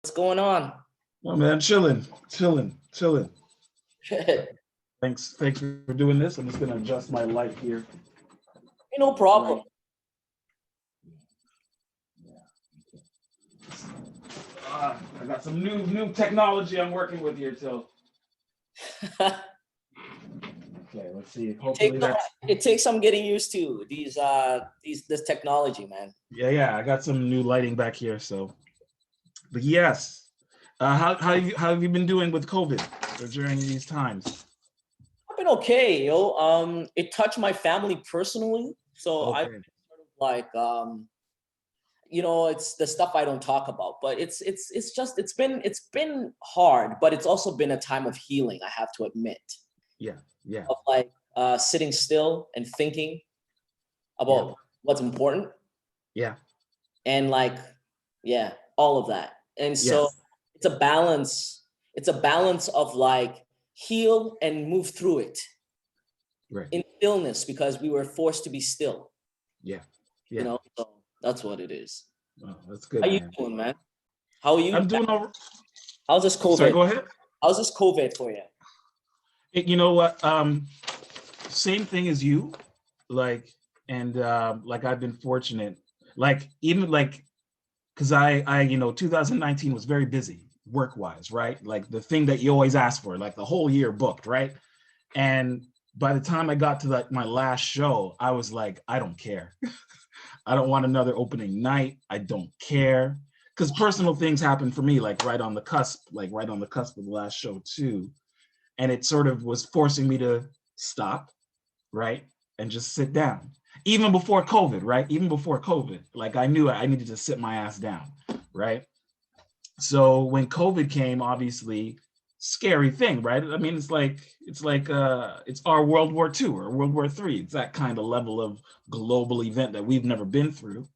What's going on? Oh man, chilling. Hey, Thanks for doing this. I'm just gonna adjust my light here. no problem. Right. I got some new technology I'm working with here, Till. Okay, let's see. It takes Hopefully some, that's it takes some getting used to this technology, man. yeah. I got some new lighting back here. So, but yes. How have you been doing with COVID during these times? I've been okay, yo. It touched my family personally, so I've Okay. been sort of like it's the stuff I don't talk about, but it's been hard, but it's also been a time of healing, I have to admit, Yeah. Yeah. of like sitting still and thinking Yeah. about what's important Yeah. and like yeah, all of that. And so Yes. it's a balance. It's a balance of like heal and move through it Right. in stillness because we were forced to be still, Yeah. Yeah. so that's what it is. Oh, that's How good, you man. doing, man? How are you? I'm doing all. How's this Sorry. COVID? Go ahead. How's this COVID for you? You know what? Same thing as you, like, and like I've been fortunate, like even like, because I 2019 was very busy work wise, right? Like the thing that you always ask for, like the whole year booked, right? And by the time I got to like my last show, I was like, I don't care. I don't want another opening night. I don't care. Because personal things happened for me, like right on the cusp of the last show too. And it sort of was forcing me to stop, right? And just sit down. Even before COVID, right? Even before COVID, like I knew I needed to sit my ass down, right? So when COVID came, obviously, scary thing, right? I mean, it's our World War II or World War III. It's that kind of level of global event that we've never been through,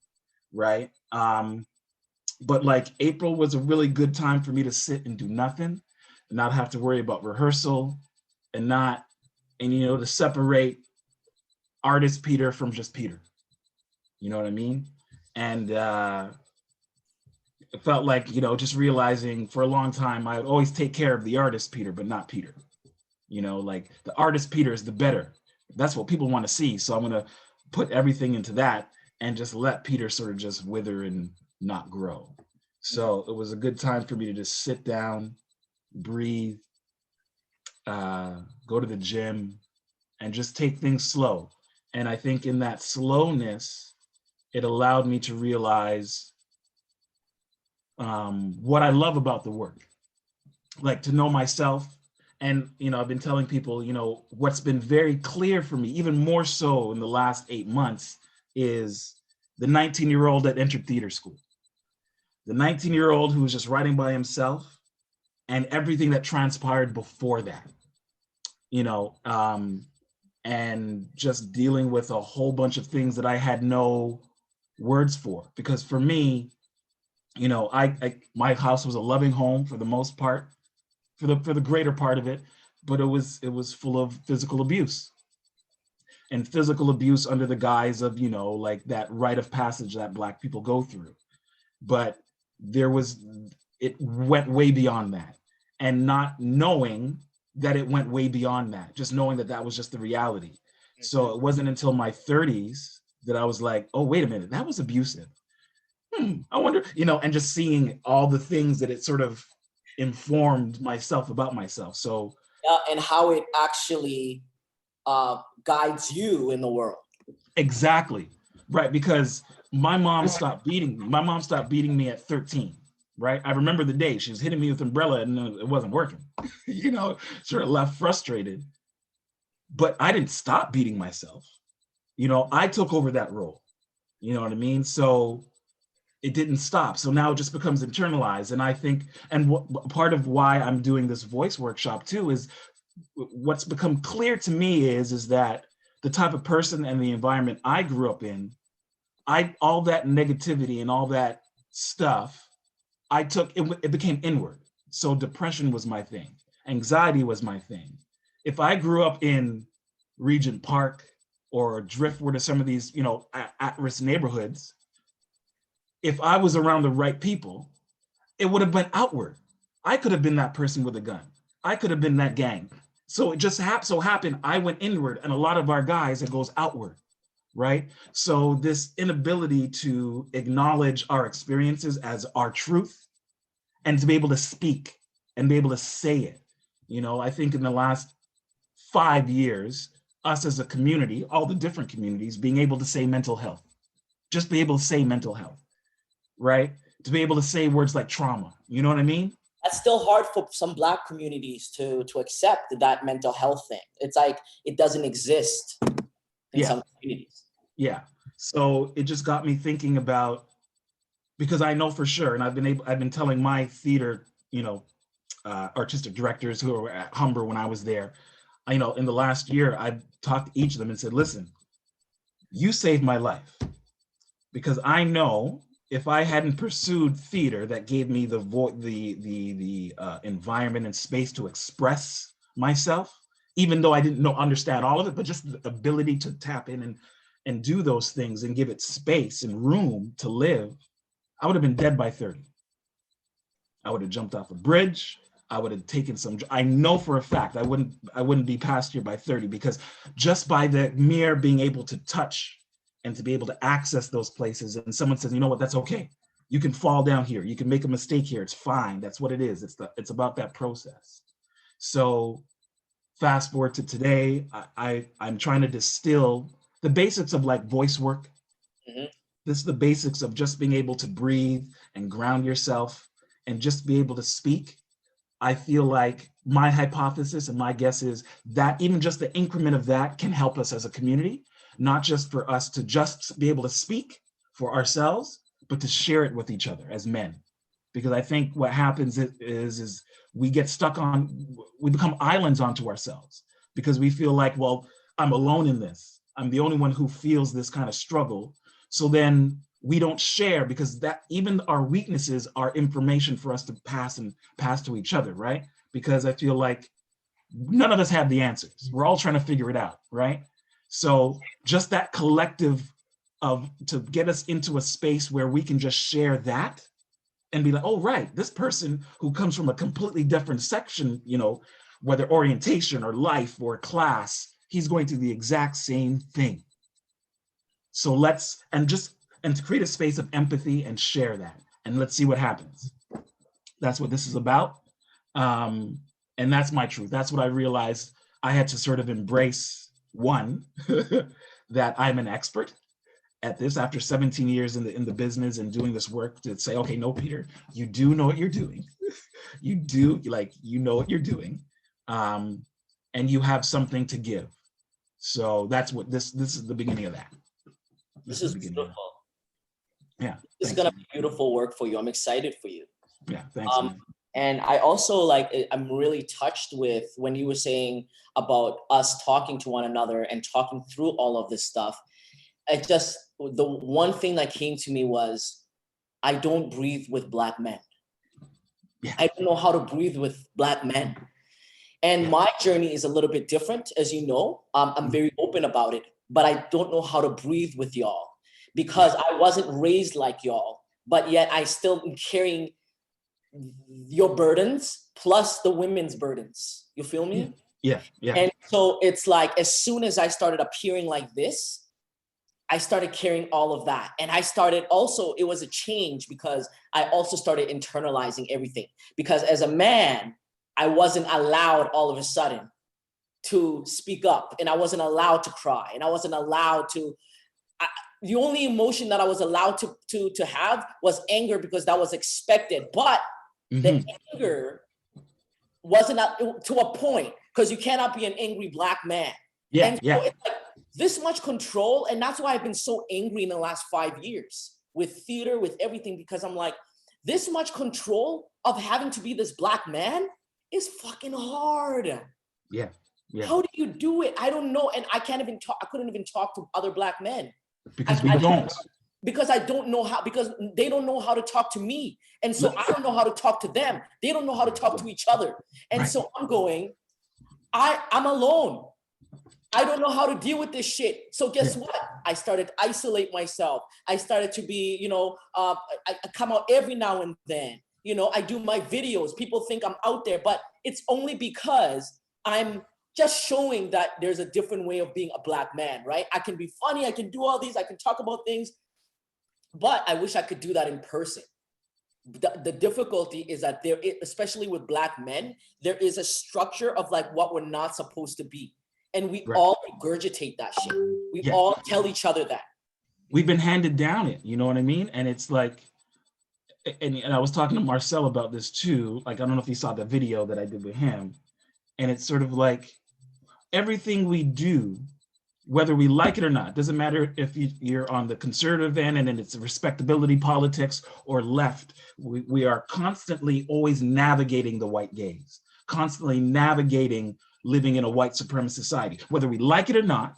right? But like April was a really good time for me to sit and do nothing and not have to worry about rehearsal and not and to separate artist Peter from just Peter. You know what I mean? And it felt like, just realizing for a long time, I would always take care of the artist Peter, but not Peter. Like the artist Peter is the better. That's what people want to see. So I'm going to put everything into that and just let Peter sort of just wither and not grow. So it was a good time for me to just sit down, breathe, go to the gym, and just take things slow. And I think in that slowness, it allowed me to realize what I love about the work, like to know myself. And, I've been telling people, what's been very clear for me, even more so in the last 8 months, is the 19-year-old that entered theater school, the 19-year-old who was just writing by himself and everything that transpired before that, you know, um, and just dealing with a whole bunch of things that I had no words for. Because for me, I my house was a loving home for the most part, for the greater part of it, but it was full of physical abuse and physical abuse under the guise of like that rite of passage that Black people go through. But there was it went way beyond that, and not knowing that it went way beyond that, just knowing that that was just the reality. So it wasn't until my 30s that I was like, oh, wait a minute, that was abusive. I wonder, and just seeing all the things that it sort of informed myself about myself. So And how it actually guides you in the world. exactly, right, because my mom stopped beating me at 13, right? I remember the day she was hitting me with umbrella and it wasn't working. Sort of left frustrated, but I didn't stop beating myself. I took over that role. You know what I mean? So it didn't stop. So now it just becomes internalized. And I think, and part of why I'm doing this voice workshop too is what's become clear to me is that the type of person and the environment I grew up in, all that negativity and all that stuff, I took it became inward. So depression was my thing. Anxiety was my thing. If I grew up in Regent Park or Driftwood or some of these, at-risk neighborhoods, if I was around the right people, it would have been outward. I could have been that person with a gun. I could have been that gang. So it just so happened I went inward, and a lot of our guys, it goes outward, right? So this inability to acknowledge our experiences as our truth and to be able to speak and be able to say it. You know, I think in the last 5 years, us as a community, all the different communities, being able to say mental health, just be able to say mental health, right? To be able to say words like trauma, you know what I mean? That's still hard for some Black communities to accept that mental health thing. It's like it doesn't exist in some communities. Yeah. So it just got me thinking about, because I know for sure, and I've been telling my theater, artistic directors who were at Humber when I was there, in the last year, I've talked to each of them and said, listen, you saved my life, because I know if I hadn't pursued theater that gave me the environment and space to express myself, even though I didn't understand all of it, but just the ability to tap in and do those things and give it space and room to live, I would have been dead by 30. I would have jumped off a bridge. I would have taken I know for a fact I wouldn't be past here by 30, because just by the mere being able to touch and to be able to access those places, and someone says, you know what, that's okay. You can fall down here. You can make a mistake here. It's fine. That's what it is. It's about that process. So fast forward to today, I'm trying to distill the basics of like voice work. Mm-hmm. This is the basics of just being able to breathe and ground yourself and just be able to speak. I feel like my hypothesis and my guess is that even just the increment of that can help us as a community, not just for us to just be able to speak for ourselves, but to share it with each other as men. Because I think what happens is we get stuck we become islands onto ourselves, because we feel like, well, I'm alone in this. I'm the only one who feels this kind of struggle. So then we don't share, because that even our weaknesses are information for us to pass to each other, right? Because I feel like none of us have the answers. We're all trying to figure it out, right? So just that collective to get us into a space where we can just share that and be like, oh, right, this person who comes from a completely different section, whether orientation or life or class, he's going through the exact same thing. So and to create a space of empathy and share that, and let's see what happens. That's what this is about. And that's my truth. That's what I realized I had to sort of embrace. One, that I'm an expert at this after 17 years in the business and doing this work, to say, okay, no, Peter, you do know what you're doing. You know what you're doing. And you have something to give. So that's what this is the beginning of that. This is beautiful. Yeah. It's gonna be beautiful work for you. I'm excited for you. Yeah, thanks. And I also I'm really touched with when you were saying about us talking to one another and talking through all of this stuff. The one thing that came to me was, I don't breathe with Black men. Yeah. I don't know how to breathe with Black men. And my journey is a little bit different, as you know. I'm very open about it, but I don't know how to breathe with y'all, because I wasn't raised like y'all, but yet I still am carrying your burdens plus the women's burdens. You feel me? Yeah. And so it's like, as soon as I started appearing like this, I started carrying all of that. And it was a change, because I also started internalizing everything. Because as a man, I wasn't allowed all of a sudden to speak up, and I wasn't allowed to cry, and I wasn't allowed to, the only emotion that I was allowed to have was anger, because that was expected. But the anger wasn't to a point, because you cannot be an angry Black man. And so it's like this much control. And that's why I've been so angry in the last 5 years with theater, with everything, because I'm like, this much control of having to be this Black man is fucking hard. Yeah. How do you do it? I don't know. And I couldn't even talk to other Black men. Because we don't. Because I don't know how, because they don't know how to talk to me. And so I don't know how to talk to them. They don't know how to talk to each other. And so I'm going, I'm alone. I don't know how to deal with this shit. So guess what? I started to isolate myself. I started to be, I come out every now and then. You know, I do my videos. People think I'm out there, but it's only because I'm just showing that there's a different way of being a Black man, right? I can be funny, I can do all these, I can talk about things, but I wish I could do that in person. The difficulty is that there, especially with Black men, there is a structure of like what we're not supposed to be. And we Right. all regurgitate that shit. We Yeah. all tell each other that. We've been handed down it, you know what I mean? And it's like, and I was talking to Marcel about this too. Like, I don't know if you saw the video that I did with him. And it's sort of like everything we do, whether we like it or not, doesn't matter if you're on the conservative end and then it's respectability politics or left, we are constantly always navigating the white gaze, constantly navigating living in a white supremacist society. Whether we like it or not,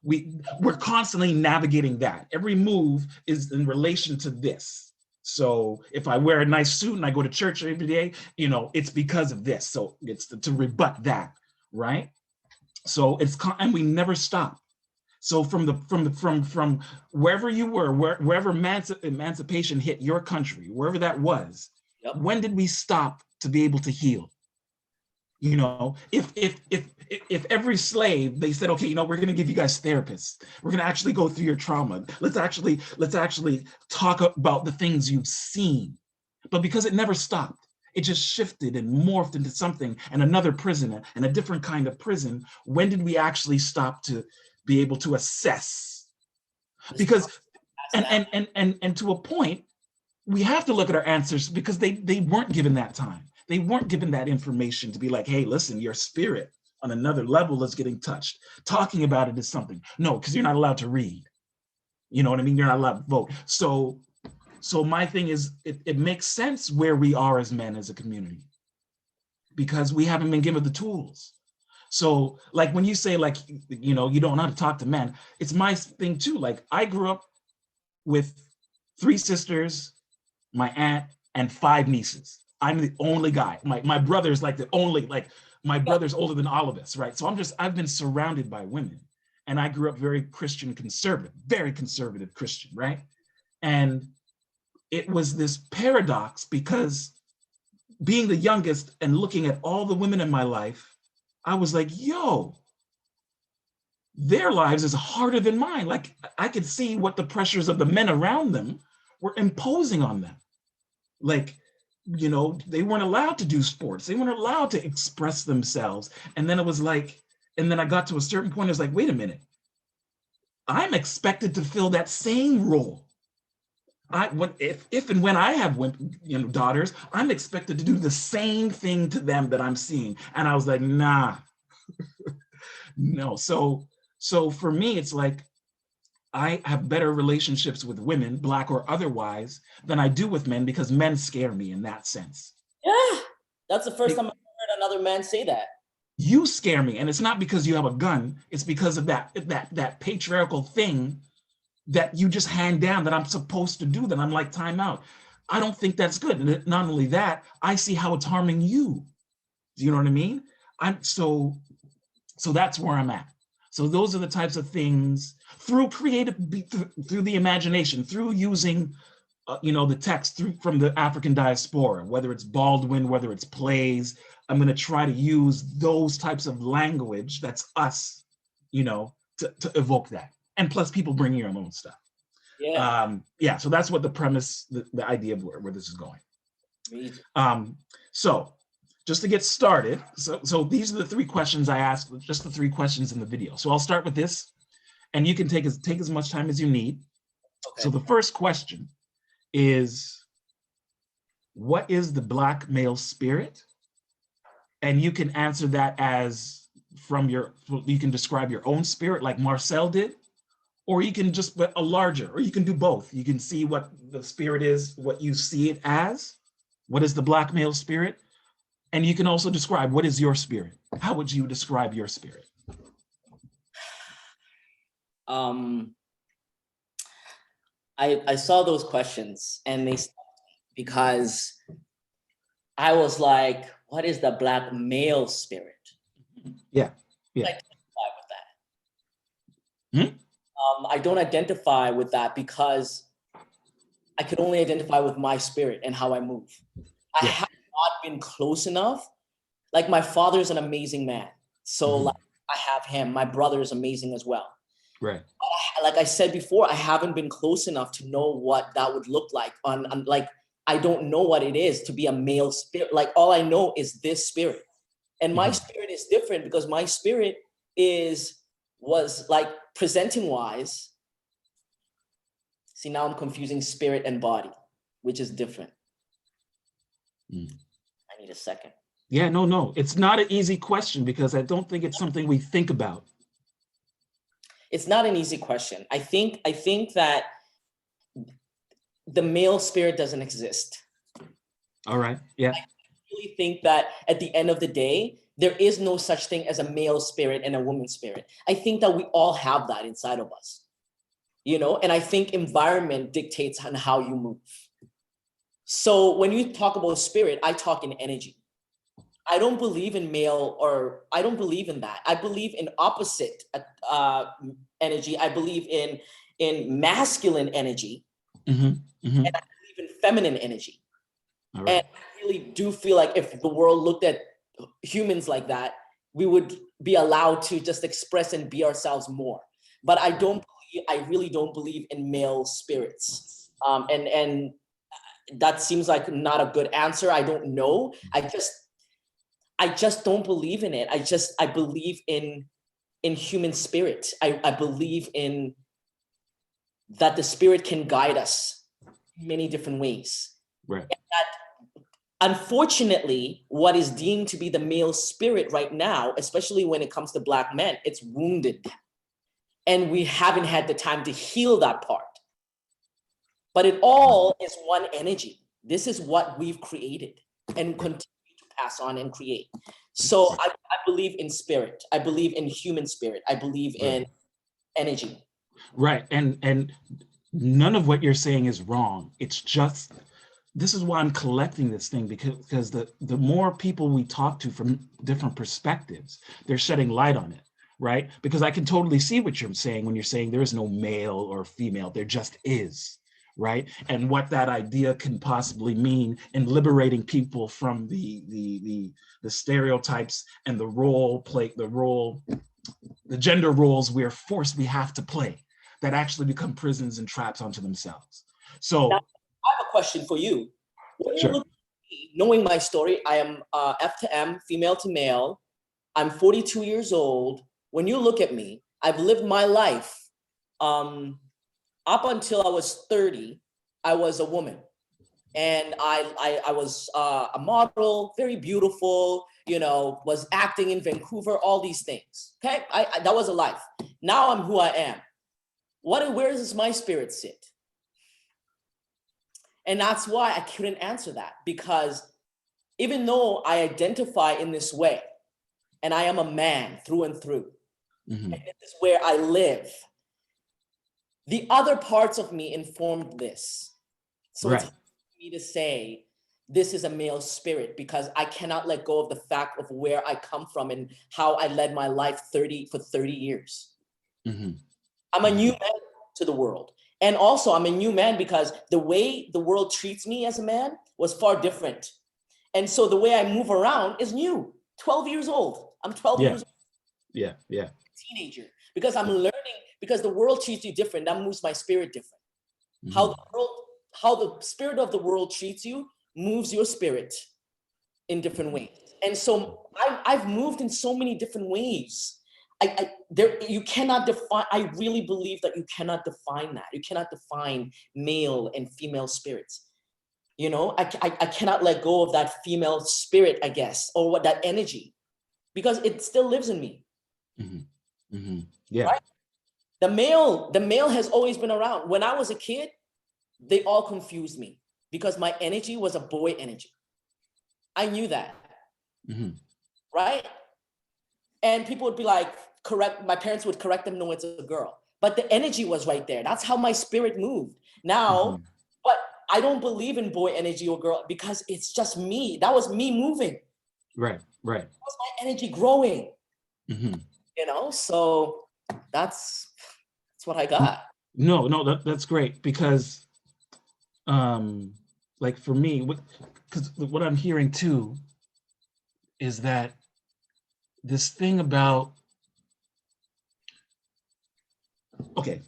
we're constantly navigating that. Every move is in relation to this. So if I wear a nice suit and I go to church every day, you know, it's because of this. So it's to rebut that, right? So and we never stop. So from wherever you were, wherever emancipation hit your country, wherever that was, Yep. When did we stop to be able to heal? You know, if every slave, they said, okay, you know, we're going to give you guys therapists. We're going to actually go through your trauma. Let's actually talk about the things you've seen. But because it never stopped, it just shifted and morphed into something and another prison and a different kind of prison. When did we actually stop to be able to assess? Because and to a point, we have to look at our answers because they weren't given that time. They weren't given that information to be like, hey, listen, your spirit on another level is getting touched. Talking about it is something. No, because you're not allowed to read. You know what I mean? You're not allowed to vote. So my thing is, it makes sense where we are as men, as a community, because we haven't been given the tools. So like when you say like, you know, you don't know how to talk to men, it's my thing too. Like I grew up with 3 sisters, my aunt, and 5 nieces. I'm the only guy. My brother's like the only, like my brother's older than all of us, right? So I've been surrounded by women, and I grew up very Christian conservative, very conservative Christian, right? And it was this paradox because being the youngest and looking at all the women in my life, I was like, yo, their lives is harder than mine. Like I could see what the pressures of the men around them were imposing on them. Like, you know, they weren't allowed to do sports. They weren't allowed to express themselves. And then it was like, and then I got to a certain point, I was like, wait a minute. I'm expected to fill that same role. If and when I have daughters, I'm expected to do the same thing to them that I'm seeing. And I was like, nah, no. So for me, it's like, I have better relationships with women, Black or otherwise, than I do with men because men scare me in that sense. Yeah, that's the first time I've heard another man say that. You scare me, and it's not because you have a gun. It's because of that patriarchal thing that you just hand down that I'm supposed to do. That I'm like, time out. I don't think that's good. And not only that, I see how it's harming you. Do you know what I mean? So that's where I'm at. So those are the types of things through through the imagination, through using, the text from the African diaspora, whether it's Baldwin, whether it's plays. I'm going to try to use those types of language that's us, to evoke that. And plus, people bring your own stuff. Yeah. So that's what the premise, the idea of where this is going. So just to get started, so these are the 3 questions I asked, just the 3 questions in the video. So I'll start with this, and you can take as much time as you need. Okay. So the first question is, what is the Black male spirit? And you can answer that as you can describe your own spirit like Marcel did, or you can just put a larger, or you can do both. You can see what the spirit is, what you see it as. What is the Black male spirit? And you can also describe, what is your spirit? How would you describe your spirit? I saw those questions and they stopped me because I was like, what is the Black male spirit? Yeah. I identify with that. I don't identify with that because I could only identify with my spirit and how I move. I Yeah. have not been close enough. Like my father's an amazing man. So like I have him. My brother is amazing as well. Right. Like I said before, I haven't been close enough to know what that would look like on like, I don't know what it is to be a male spirit. Like all I know is this spirit. And my spirit is different because my spirit was like presenting wise. See, now I'm confusing spirit and body, which is different. I need a second. Yeah, no. It's not an easy question because I don't think it's something we think about. It's not an easy question. I think that the male spirit doesn't exist. All right. Yeah. I really think that at the end of the day, there is no such thing as a male spirit and a woman's spirit. I think that we all have that inside of us, and I think environment dictates on how you move. So when you talk about spirit, I talk in energy. I don't believe in male, or I don't believe in that. I believe in opposite energy. I believe in masculine energy, and I believe in feminine energy. All right. And I really do feel like if the world looked at humans like that, we would be allowed to just express and be ourselves more. But I really don't believe in male spirits. And that seems like not a good answer. I don't know. I just don't believe in it. I believe in human spirit. I believe in that the spirit can guide us in many different ways. Right. And that, unfortunately, what is deemed to be the male spirit right now, especially when it comes to Black men, it's wounded. And we haven't had the time to heal that part. But it all is one energy. This is what we've created and continue to pass on and create. So I believe in spirit. I believe in human spirit. I believe in energy. Right. And none of what you're saying is wrong. It's just, this is why I'm collecting this thing, because the more people we talk to from different perspectives, they're shedding light on it, right? Because I can totally see what you're saying when you're saying there is no male or female, there just is, right? And what that idea can possibly mean in liberating people from the stereotypes and the gender roles we have to play that actually become prisons and traps onto themselves. So now, I have a question for you. When you sure. look at me, knowing my story, I am F to M, female to male. I'm 42 years old. When you look at me, I've lived my life. Up until I was 30, I was a woman. And I was a model, very beautiful, was acting in Vancouver, all these things. Okay, that was a life. Now I'm who I am. Where does my spirit sit? And that's why I couldn't answer that, because even though I identify in this way, and I am a man through and through, and this is where I live, the other parts of me informed this. So it's hard for me to say this is a male spirit, because I cannot let go of the fact of where I come from and how I led my life for 30 years. I'm a new man to the world. And also I'm a new man because the way the world treats me as a man was far different. And so the way I move around is new. 12 years old. I'm 12 years old. Yeah. Teenager. Because I'm learning, because the world treats you different. That moves my spirit different. How the spirit of the world treats you moves your spirit in different ways. And so I've moved in so many different ways. You cannot define. I really believe that you cannot define that. You cannot define male and female spirits. I cannot let go of that female spirit, I guess, or what that energy, because it still lives in me. Yeah. Right? The male has always been around. When I was a kid, they all confused me because my energy was a boy energy. I knew that. Right? And people would be like, my parents would correct them, no, it's a girl. But the energy was right there. That's how my spirit moved. Now, but I don't believe in boy energy or girl, because it's just me. That was me moving. Right. That was my energy growing. So that's what I got. No, that's great, because like for me, because what I'm hearing too is that this thing about, okay,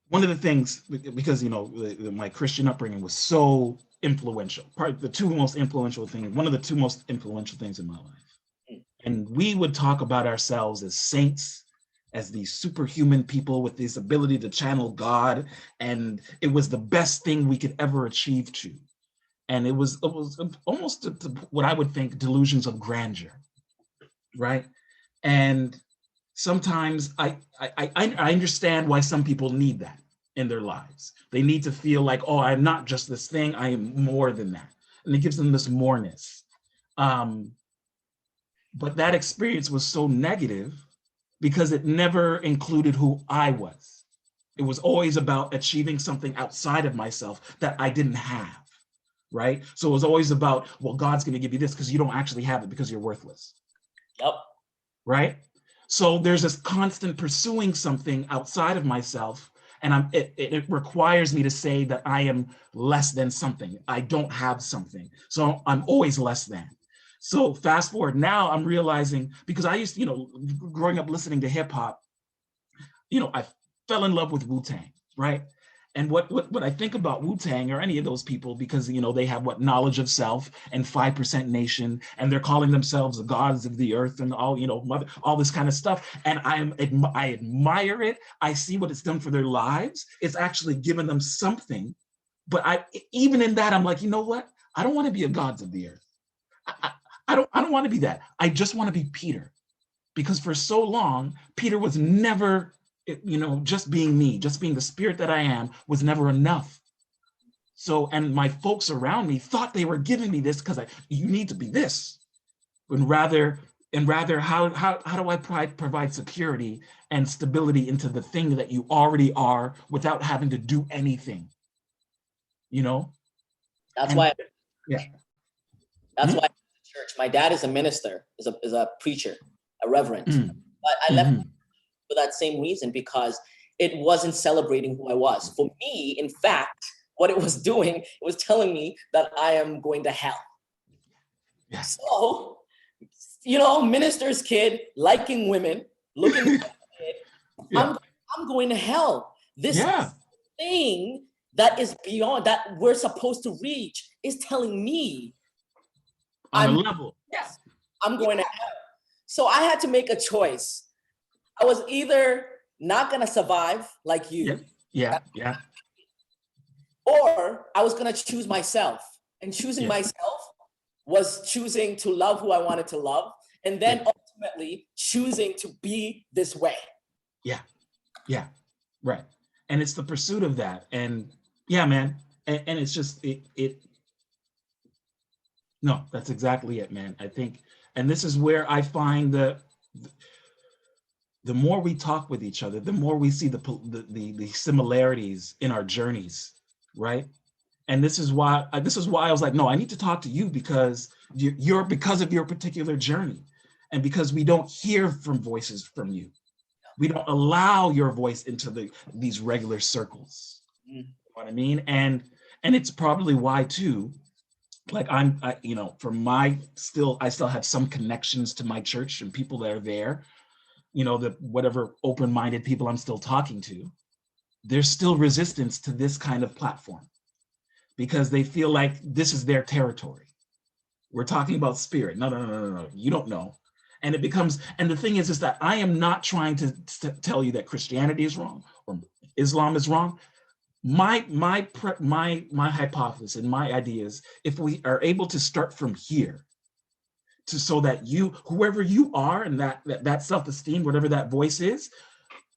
one of the things, because, you know, my Christian upbringing was so influential, one of the two most influential things in my life. And we would talk about ourselves as saints, as these superhuman people with this ability to channel God. And it was the best thing we could ever achieve to. And it was almost what I would think delusions of grandeur, right? And sometimes I understand why some people need that in their lives. They need to feel like, oh, I'm not just this thing, I am more than that. And it gives them this moreness. But that experience was so negative because it never included who I was. It was always about achieving something outside of myself that I didn't have, right? So it was always about, well, God's going to give you this because you don't actually have it because you're worthless. Yep. Right? So there's this constant pursuing something outside of myself, and it requires me to say that I am less than something. I don't have something. So I'm always less than. So fast forward now, I'm realizing, because I used to, you know, growing up listening to hip hop, you know, I fell in love with Wu-Tang, right? And what I think about Wu-Tang or any of those people, because, you know, they have what knowledge of self and 5% nation, and they're calling themselves the gods of the earth and all, you know, all this kind of stuff. And I admire it. I see what it's done for their lives. It's actually given them something. But even in that, I'm like, you know what? I don't want to be a gods of the earth. I don't want to be that. I just want to be Peter, because for so long, Peter was never, you know, just being me, just being the spirit that I am was never enough. So, and my folks around me thought they were giving me this because you need to be this. And rather, how do I provide security and stability into the thing that you already are without having to do anything, you know? That's And why. yeah. That's why I left the church. My dad is a minister, is a preacher, a reverend. But I left for that same reason, because it wasn't celebrating who I was. For me, in fact, what it was doing, it was telling me that I am going to hell. Yeah. So, you know, minister's kid, liking women, looking at kid, Yeah. I'm going to hell. This Yeah. thing that is beyond that we're supposed to reach is telling me On a level. yes, I'm going to hell. So I had to make a choice. I was either not going to survive like you, Yeah. or I was going to choose myself. And choosing myself was choosing to love who I wanted to love, and then ultimately choosing to be this way. Yeah. Right. And it's the pursuit of that. And yeah, man. And it's just, no, that's exactly it, man. I think, and this is where I find the more we talk with each other, the more we see the similarities in our journeys, right? And this is why I was like, no, I need to talk to you, because you're because of your particular journey, and because we don't hear from voices from you. We don't allow your voice into these regular circles. You know what I mean? And it's probably why too, like you know, I still have some connections to my church and people that are there, you know, the whatever open-minded people I'm still talking to. There's still resistance to this kind of platform, because they feel like this is their territory. We're talking about spirit. No. You don't know. And it becomes, and the thing is that I am not trying to tell you that Christianity is wrong or Islam is wrong. My hypothesis and my idea is, if we are able to start from here, so that whoever you are, and that self-esteem, whatever that voice is,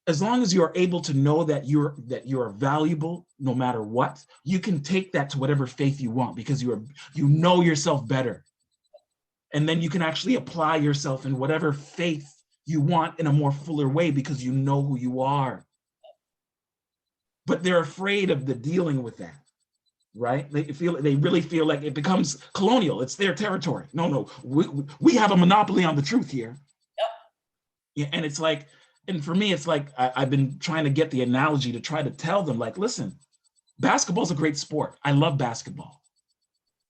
as long as you're able to know that you're valuable no matter what, you can take that to whatever faith you want, because you know yourself better. And then you can actually apply yourself in whatever faith you want in a more fuller way, because you know who you are. But they're afraid of the dealing with that, right? They really feel like it becomes colonial. It's their territory. No, we have a monopoly on the truth here. Yep. Yeah, and it's like, and for me, it's like I've been trying to get the analogy to try to tell them, like, listen, Basketball's a great sport. I love basketball.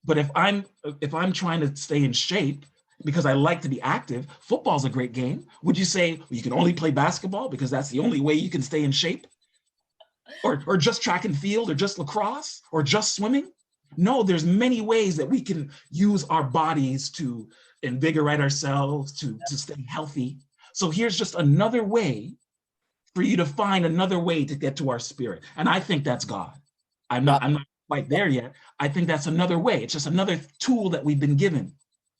But if I'm trying to stay in shape because I like to be active, football's a great game. Would you say you can only play basketball because that's the only way you can stay in shape? Or just track and field, or just lacrosse, or just swimming? No, there's many ways that we can use our bodies to invigorate ourselves, to stay healthy. So here's just another way for you to find another way to get to our spirit. And I think that's God. I'm not quite there yet. I think that's another way. It's just another tool that we've been given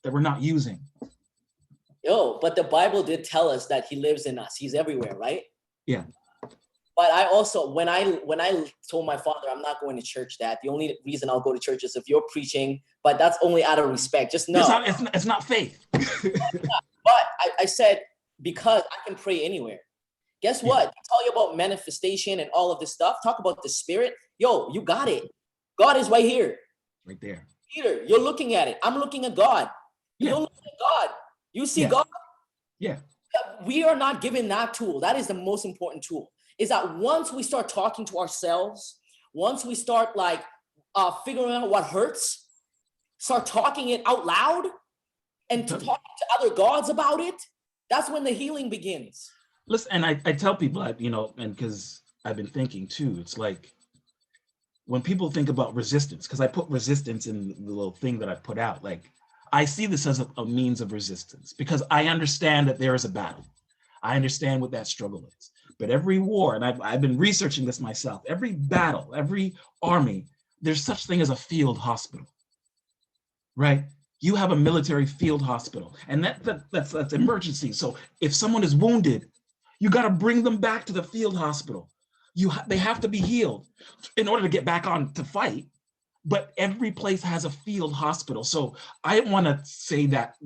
that we're not using. Yo, but the Bible did tell us that he lives in us. He's everywhere, right? Yeah. But I also, when I told my father, I'm not going to church, Dad. The only reason I'll go to church is if you're preaching, but that's only out of respect. Just know. It's not faith. But I said, because I can pray anywhere. Guess what? Yeah. Tell you about manifestation and all of this stuff. Talk about the spirit. Yo, you got it. God is right here. Right there. Peter, you're looking at it. I'm looking at God. Yeah. You're looking at God. You see God. Yeah. We are not given that tool. That is the most important tool. Is that once we start talking to ourselves, once we start like figuring out what hurts, start talking it out loud and talking to other gods about it, that's when the healing begins. Listen, and I tell people, and because I've been thinking too, it's like when people think about resistance, because I put resistance in the little thing that I put out, like I see this as a means of resistance because I understand that there is a battle. I understand what that struggle is. But every war, and I've been researching this myself, every battle, every army, there's such thing as a field hospital, right? You have a military field hospital, and that's emergency. So if someone is wounded, you got to bring them back to the field hospital. They have to be healed in order to get back on to fight. But every place has a field hospital. So I want to say that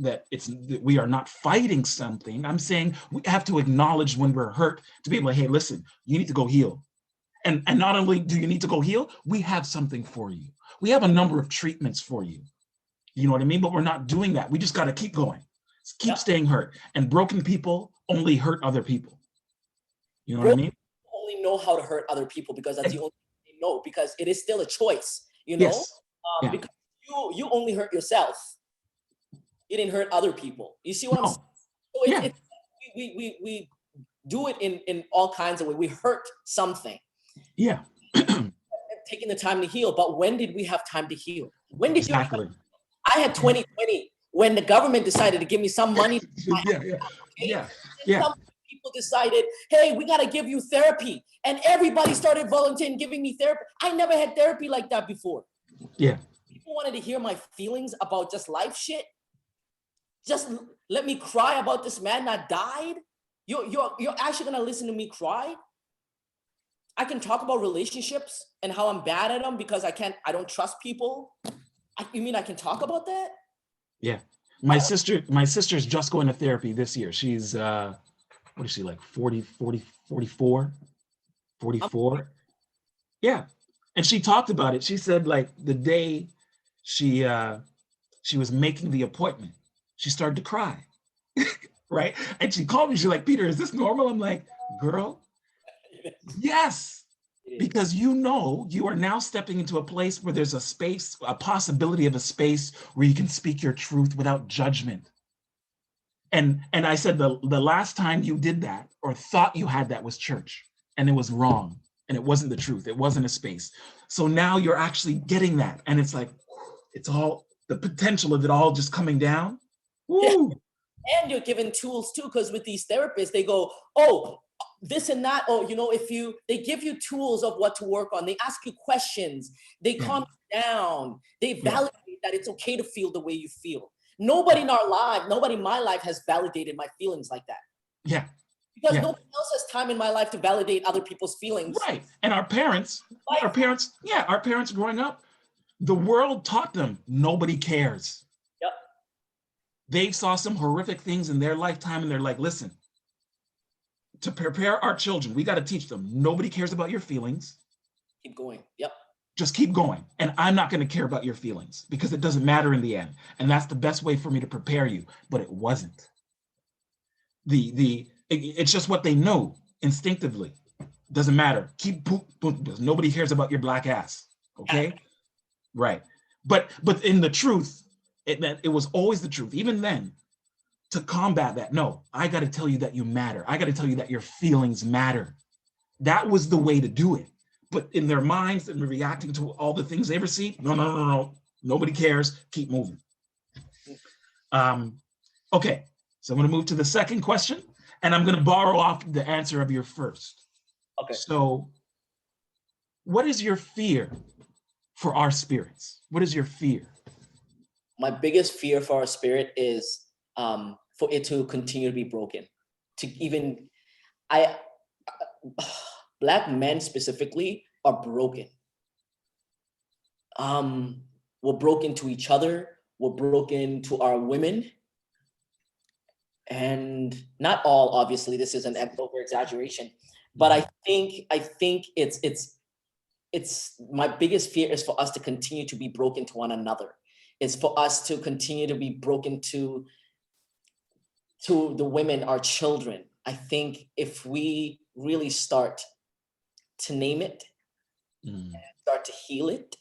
we are not fighting something. I'm saying we have to acknowledge when we're hurt to be able to, hey, listen, you need to go heal. And not only do you need to go heal, we have something for you. We have a number of treatments for you. You know what I mean? But we're not doing that. We just got to keep going. Keep staying hurt. And broken people only hurt other people. You know what I mean? Only know how to hurt other people because that's the only thing they know, because it is still a choice. You know, yes. Because you only hurt yourself. You didn't hurt other people. You see what I'm saying? So we do it in all kinds of ways. We hurt something. Yeah. Taking the time to heal. But when did we have time to heal? When did exactly. I had 2020 when the government decided to give me some money. Some people decided, hey, we got to give you therapy. And everybody started volunteering, giving me therapy. I never had therapy like that before. Yeah. People wanted to hear my feelings about just life shit. Just let me cry about this man that died. You're actually going to listen to me cry? I can talk about relationships and how I'm bad at them because I don't trust people. You mean I can talk about that? Yeah. My sister's just going to therapy this year. She's, what is she, like 44? Yeah. And she talked about it. She said like the day she was making the appointment, she started to cry, right? And she called me, she's like, Peter, is this normal? I'm like, girl, yes. Because you are now stepping into a place where there's a space, a possibility of a space where you can speak your truth without judgment. And I said the last time you did that or thought you had that was church, and it was wrong, and it wasn't the truth. It wasn't a space. So now you're actually getting that, and it's like it's all the potential of it all just coming down. Woo! And you're given tools too, because with these therapists, they go, oh, this and that. Oh, they give you tools of what to work on. They ask you questions. They calm you down. They validate that it's okay to feel the way you feel. Nobody in my life has validated my feelings like that. Yeah. Because nobody else has time in my life to validate other people's feelings. Right. And our parents growing up, the world taught them nobody cares. Yep. They saw some horrific things in their lifetime and they're like, listen, to prepare our children, we got to teach them nobody cares about your feelings. Keep going. Yep. Just keep going. And I'm not going to care about your feelings because it doesn't matter in the end. And that's the best way for me to prepare you. But it wasn't. It's just what they know instinctively. Doesn't matter. Keep nobody cares about your black ass. Okay? Right. But in the truth, it was always the truth. Even then, to combat that, no, I got to tell you that you matter. I got to tell you that your feelings matter. That was the way to do it. But in their minds and reacting to all the things they receive, no. Nobody cares. Keep moving. Okay, so I'm going to move to the second question, and I'm going to borrow off the answer of your first. Okay. So, what is your fear for our spirits? What is your fear? My biggest fear for our spirit is for it to continue to be broken. Black men specifically are broken. We're broken to each other. We're broken to our women. And not all, obviously, this is an over exaggeration, but I think it's my biggest fear is for us to continue to be broken to one another. It's for us to continue to be broken to the women, our children. I think if we really start to name it, start to heal it,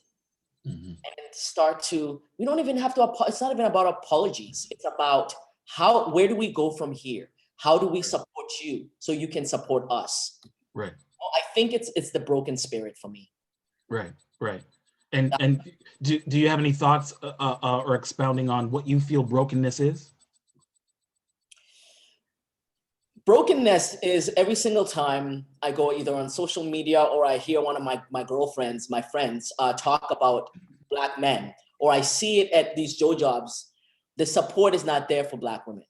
and start to, we don't even have to, it's not even about apologies. It's about where do we go from here? How do we support you so you can support us? Right. I think it's the broken spirit for me. Right. And do you have any thoughts or expounding on what you feel brokenness is? Brokenness is every single time I go either on social media or I hear one of my girlfriends, my friends talk about Black men, or I see it at these Joe jobs, the support is not there for Black women.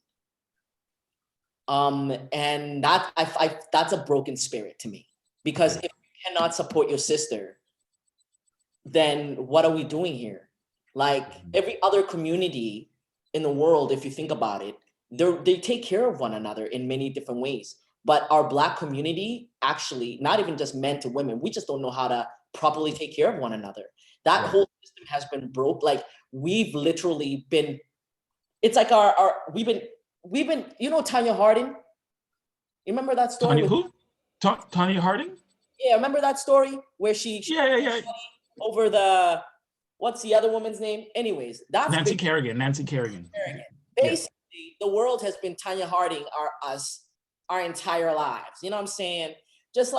And that's a broken spirit to me, because if you cannot support your sister, then what are we doing here? Like every other community in the world, if you think about it, they take care of one another in many different ways. But our Black community, actually, not even just men to women, we just don't know how to properly take care of one another. That whole system has been broke. Like we've literally been, it's like we've been, you know, Tanya Harding? You remember that story? Tanya Harding? Yeah, remember that story where she Yeah. over the, what's the other woman's name? Anyways, that's Nancy Kerrigan. Basically, the world has been Tanya Harding our entire lives. You know what I'm saying? Just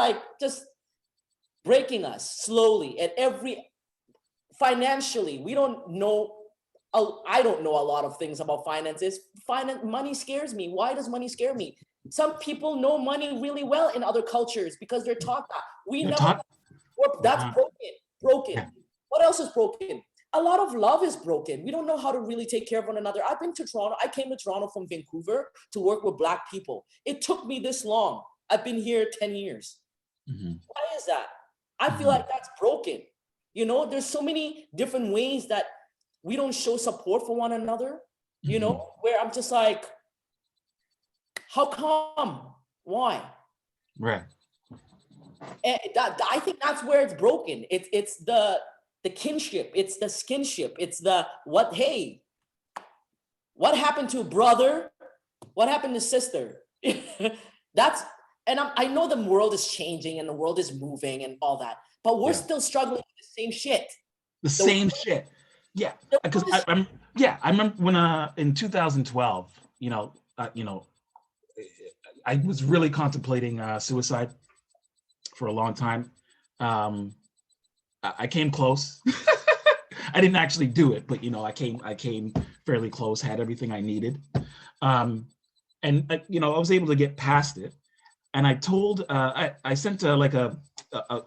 breaking us slowly at financially. We don't know. I don't know a lot of things about finances. Money scares me. Why does money scare me? Some people know money really well in other cultures because they're taught that. That's broken. Yeah. What else is broken? A lot of love is broken. We don't know how to really take care of one another. I've been to Toronto. I came to Toronto from Vancouver to work with Black people. It took me this long. I've been here 10 years. Why is that? I feel like that's broken. You know, there's so many different ways that we don't show support for one another, you know, where I'm just like, how come? Why? Right. And I think that's where it's broken. It's the kinship, it's the skinship, it's what happened to brother? What happened to sister? I know the world is changing and the world is moving and all that, but we're still struggling with the same shit. The same shit. Yeah, because I remember when in 2012, I was really contemplating suicide for a long time. I came close. I didn't actually do it, but I came fairly close, had everything I needed. And I was able to get past it. And I told, I sent a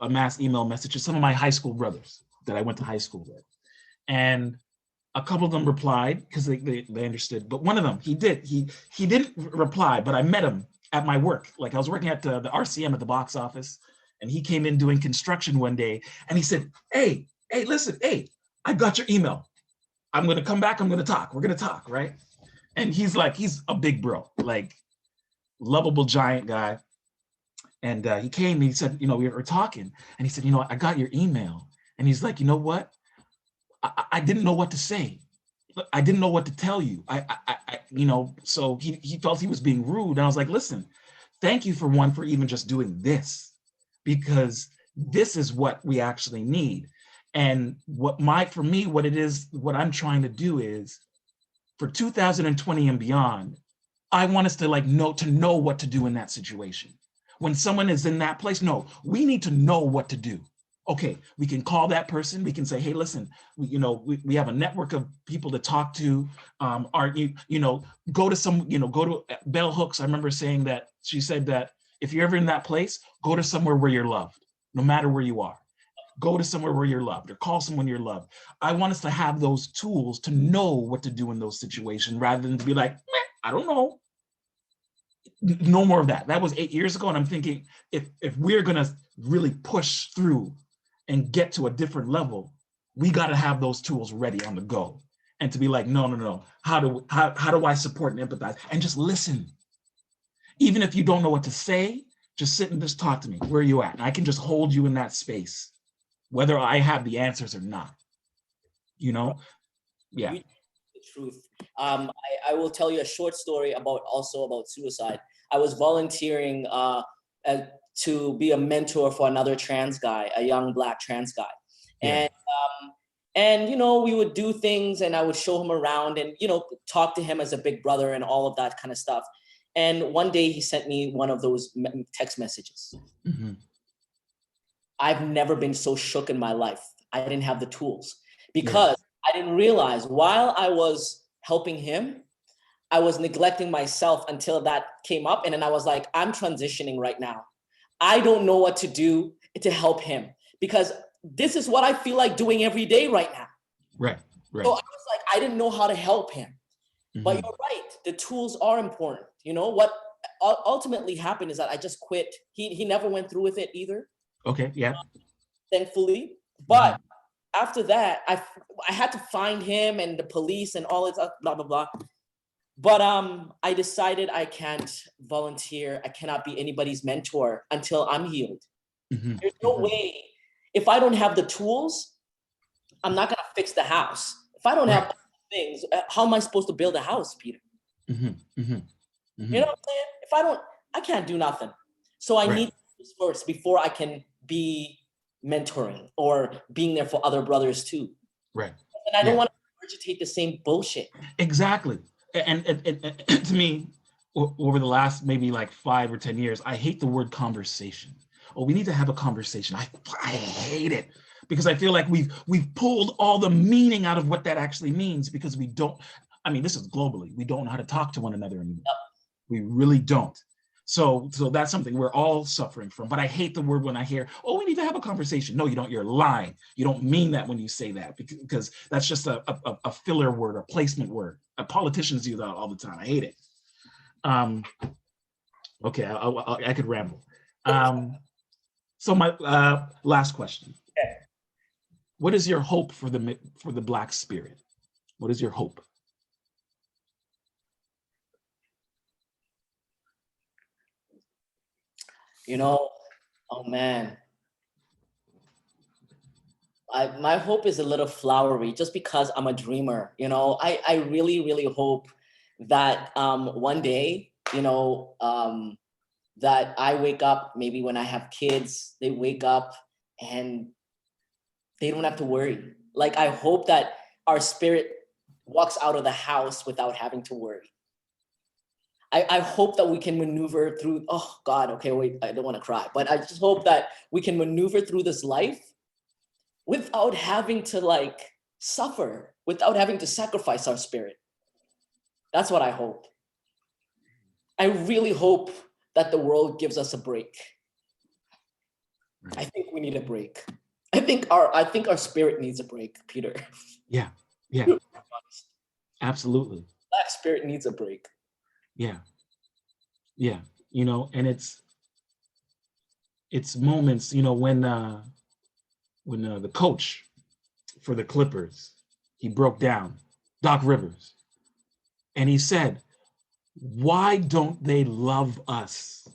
mass email message to some of my high school brothers that I went to high school with. And a couple of them replied because they understood, but one of them, he didn't reply, but I met him at my work. Like I was working at the RCM at the box office, and he came in doing construction one day, and he said, hey, listen, I got your email. I'm going to come back. I'm going to talk. We're going to talk, right? And he's a big bro, like lovable giant guy. And he came and he said, we were talking, and he said, I got your email. And he's like, you know what? I didn't know what to say. I didn't know what to tell you. So he felt he was being rude. And I was like, listen, thank you for even just doing this. because this is what we actually need. And for me, what I'm trying to do is, for 2020 and beyond, I want us to know what to do in that situation. When someone is in that place, no, we need to know what to do. Okay, we can call that person. We can say, hey, listen, we have a network of people to talk to. Go to Bell Hooks. I remember saying that, she said that if you're ever in that place, go to somewhere where you're loved, no matter where you are. Go to somewhere where you're loved, or call someone you're loved. I want us to have those tools to know what to do in those situations, rather than to be like, I don't know. No more of that. That was 8 years ago. And I'm thinking, if we're going to really push through and get to a different level, we got to have those tools ready on the go. And to be like, no. How do I support and empathize? And just listen. Even if you don't know what to say, just sit and just talk to me. Where are you at? And I can just hold you in that space, whether I have the answers or not. Yeah. The truth. I will tell you a short story about suicide. I was volunteering to be a mentor for another trans guy, a young Black trans guy. Yeah. And we would do things, and I would show him around, and talk to him as a big brother and all of that kind of stuff. And one day he sent me one of those text messages. Mm-hmm. I've never been so shook in my life. I didn't have the tools, because I didn't realize while I was helping him, I was neglecting myself until that came up. And then I was like, I'm transitioning right now. I don't know what to do to help him, because this is what I feel like doing every day right now. Right. So I was like, I didn't know how to help him. Mm-hmm. But you're right. The tools are important. What ultimately happened is that I just quit. He never went through with it either. Okay. Yeah. Thankfully. But after that, I had to find him and the police and all this blah, blah, blah. But I decided I can't volunteer. I cannot be anybody's mentor until I'm healed. Mm-hmm. There's no way. If I don't have the tools, I'm not going to fix the house. If I don't have things, how am I supposed to build a house, Peter? Mm-hmm. Mm-hmm. Mm-hmm. You know what I'm saying? I can't do nothing. So I need this first before I can be mentoring or being there for other brothers too. Right. And I don't want to regurgitate the same bullshit. Exactly. And to me, over the last maybe like 5 or 10 years, I hate the word conversation. Oh, we need to have a conversation. I hate it, because I feel like we've pulled all the meaning out of what that actually means, because we don't. I mean, this is globally. We don't know how to talk to one another anymore. Yep. We really don't. So that's something we're all suffering from. But I hate the word when I hear, oh, we need to have a conversation. No, you don't. You're lying. You don't mean that when you say that, because that's just a filler word, a placement word. Politicians use that all the time. I hate it. Okay, I could ramble. So my last question. Okay. What is your hope for the Black spirit? What is your hope? Oh man. My hope is a little flowery, just because I'm a dreamer. I really, really hope that one day, that I wake up, maybe when I have kids, they wake up and they don't have to worry. Like, I hope that our spirit walks out of the house without having to worry. I hope that we can maneuver through, oh God, okay, wait, I don't want to cry, but I just hope that we can maneuver through this life without having to suffer, without having to sacrifice our spirit. That's what I hope. I really hope that the world gives us a break. I think we need a break. I think our spirit needs a break, Peter. Yeah. Absolutely. Black spirit needs a break. Yeah. And it's moments, when the coach for the Clippers, he broke down, Doc Rivers, and he said, why don't they love us?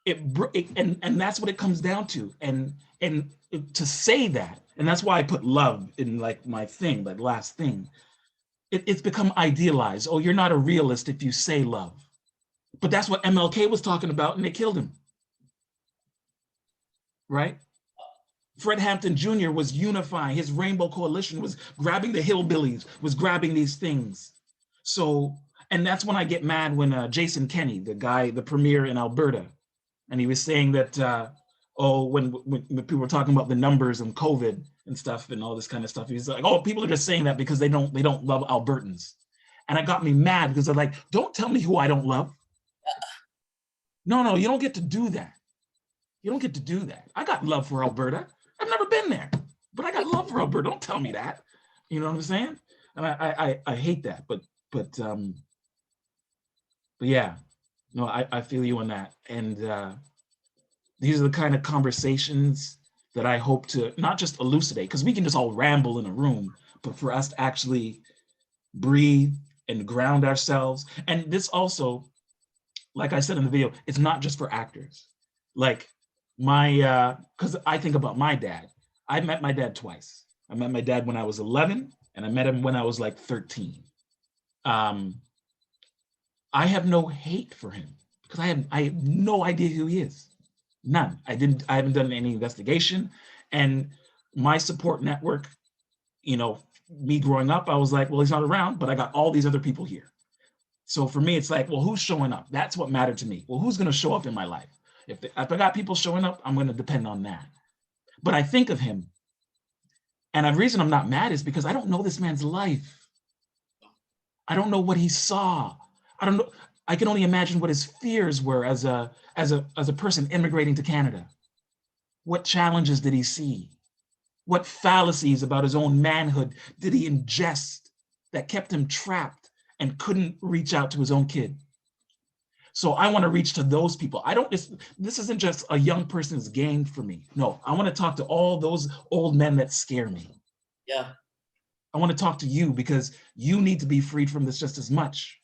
And that's what it comes down to. And to say that, and that's why I put love in my thing, that last thing. It's become idealized. Oh, you're not a realist if you say love. But that's what MLK was talking about, and they killed him, right? Fred Hampton Jr. was unifying. His Rainbow Coalition was grabbing the hillbillies, was grabbing these things. So, and that's when I get mad when Jason Kenney, the guy, the premier in Alberta, and he was saying that, when people were talking about the numbers and COVID and stuff and all this kind of stuff, he's like, oh, people are just saying that because they don't love Albertans. And it got me mad because they're like, don't tell me who I don't love. No, you don't get to do that. You don't get to do that. I got love for Alberta. I've never been there, but I got love for Alberta. Don't tell me that. You know what I'm saying? And I hate that, but yeah, no, I feel you on that. And these are the kind of conversations that I hope to not just elucidate, because we can just all ramble in a room, but for us to actually breathe and ground ourselves. And this also, like I said in the video, it's not just for actors. Like because I think about my dad. I met my dad twice. I met my dad when I was 11, and I met him when I was like 13. I have no hate for him because I have no idea who he is. None. I haven't done any investigation. And my support network, me growing up, I was like, well, he's not around, but I got all these other people here. So for me, it's like, well, who's showing up? That's what mattered to me. Well, who's going to show up in my life? If I got people showing up, I'm going to depend on that. But I think of him. And the reason I'm not mad is because I don't know this man's life. I don't know what he saw. I don't know. I can only imagine what his fears were as a person immigrating to Canada. What challenges did he see? What fallacies about his own manhood did he ingest that kept him trapped and couldn't reach out to his own kid? So I want to reach to those people. This isn't just a young person's game for me. No, I want to talk to all those old men that scare me. Yeah. I want to talk to you because you need to be freed from this just as much.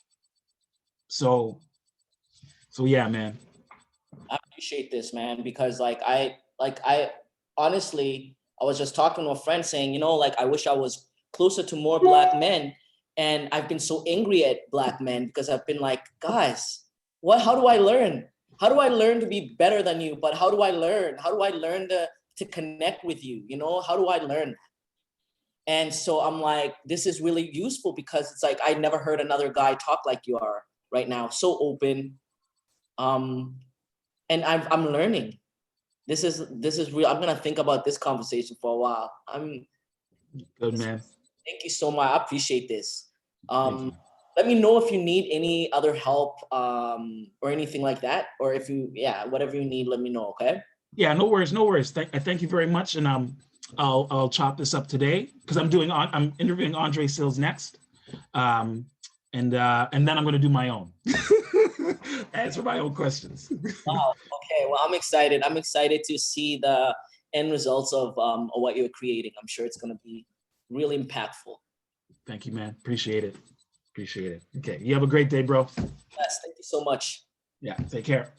So yeah, man. I appreciate this, man, because I honestly, I was just talking to a friend saying, I wish I was closer to more Black men. And I've been so angry at Black men because I've been like, guys, how do I learn? How do I learn to be better than you? But how do I learn? How do I learn to connect with you? How do I learn? And so I'm like, this is really useful because it's like, I never heard another guy talk like you are right now. So open. And I'm learning. This is real. I'm going to think about this conversation for a while. Good, man. Thank you so much. I appreciate this. Let me know if you need any other help or anything like that, or if whatever you need, let me know. Okay. Yeah, no worries. I thank you very much, and I'll chop this up today because I'm interviewing Andre Sills next, and then I'm going to do my own, answer my own questions. Wow. Okay. Well, I'm excited. I'm excited to see the end results of what you're creating. I'm sure it's going to be really impactful. Thank you, man. Appreciate it. Okay. You have a great day, bro. Yes. Thank you so much. Yeah. Take care.